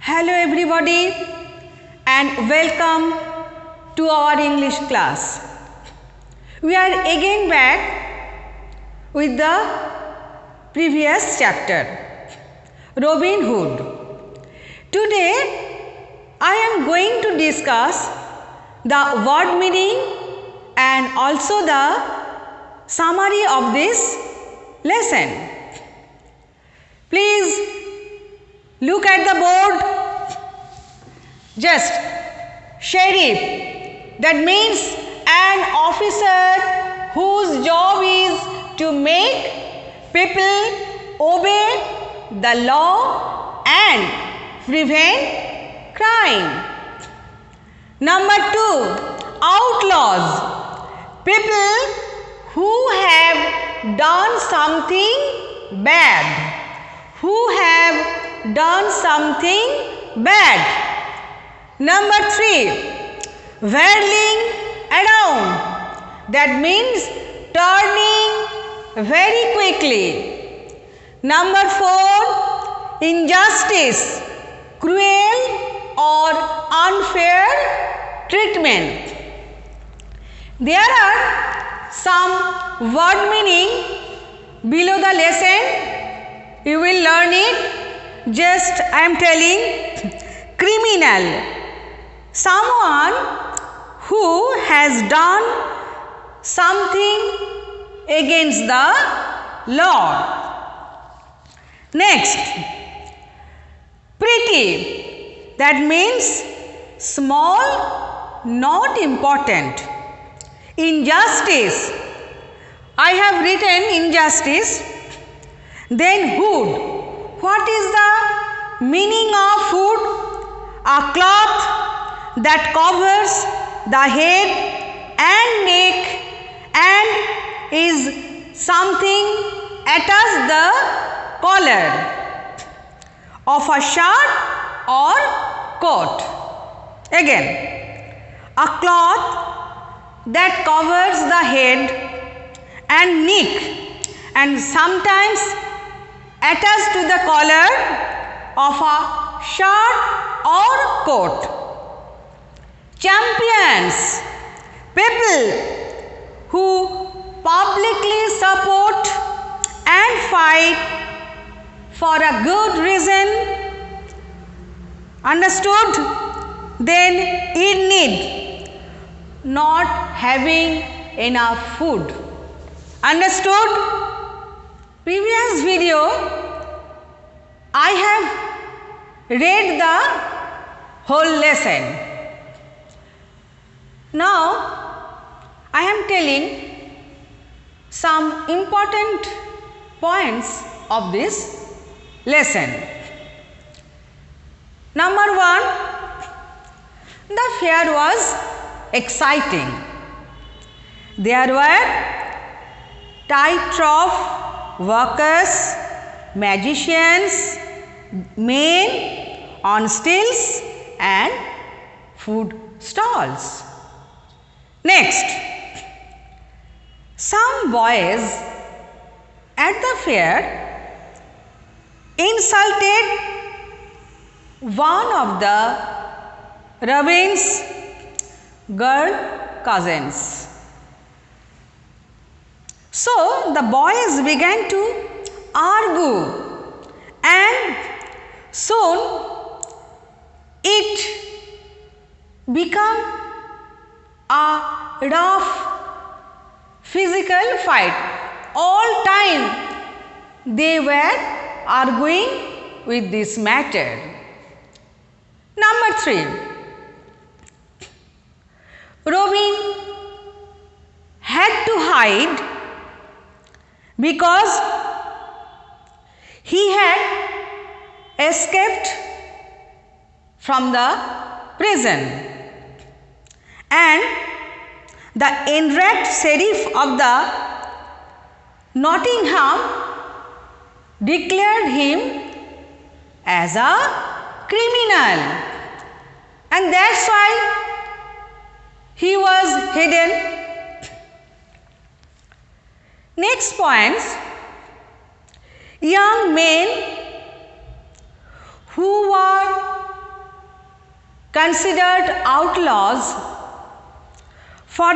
Hello everybody and welcome to our English class. We are again back with the previous chapter, Robin Hood. Today I am going to discuss the word meaning and also the summary of this lesson. Please look at the board. Just sheriff, that means an officer whose job is to make people obey the law and prevent crime. Number 2, outlaws, people who have done something bad, Number 3, whirling around, that means turning very quickly. Number 4, injustice, cruel or unfair treatment. There are some word meaning below the lesson. You will learn it. Just I am telling. Criminal, someone who has done something against the law. Next, pretty, that means small, not important. Injustice, I have written injustice. Then hood, what is the meaning of hood? A cloth that covers the head and neck and is something attached the collar of a shirt or coat. Again, a cloth that covers the head and neck and sometimes attached to the collar of a shirt or coat. Champions, people who publicly support and fight for a good reason. Understood? Then in need, not having enough food. Understood? Previous video I have read the whole lesson. Now I am telling some important points of this lesson. Number 1, the fair was exciting. There were tightrope workers, magicians, men on stilts and food stalls. Next, some boys at the fair insulted one of the Robin's girl cousins. So the boys began to argue and soon it became a rough physical fight. All time they were arguing with this matter. Number 3, Robin had to hide because he had escaped from the prison and the enraged sheriff of the Nottingham declared him as a criminal, and that's why he was hidden. Next point, young men who were considered outlaws for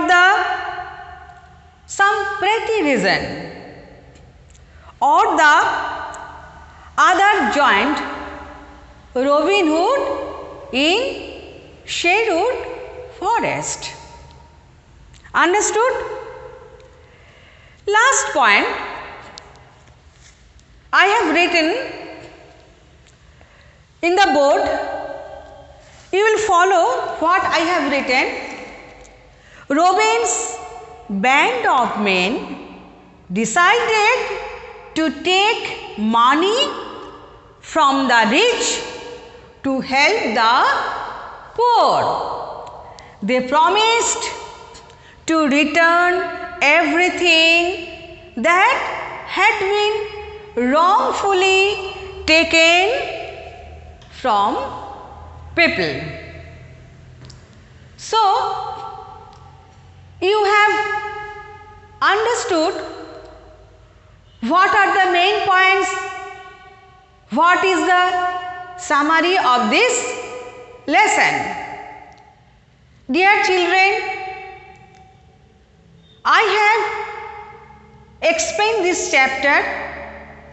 some petty reason, or the other joined Robin Hood in Sherwood Forest. Understood? Last point, I have written in the board, you will follow what I have written. Robin's band of men decided to take money from the rich to help the poor. They promised to return everything that had been wrongfully taken from people. So, you have understood what are the main points, what is the summary of this lesson. Dear children, I have explained this chapter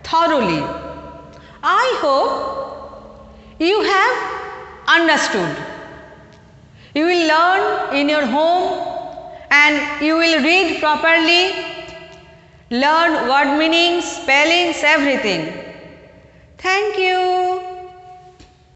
thoroughly. I hope you have understood. You will learn in your home and you will read properly, learn word meanings, spellings, everything. Thank you.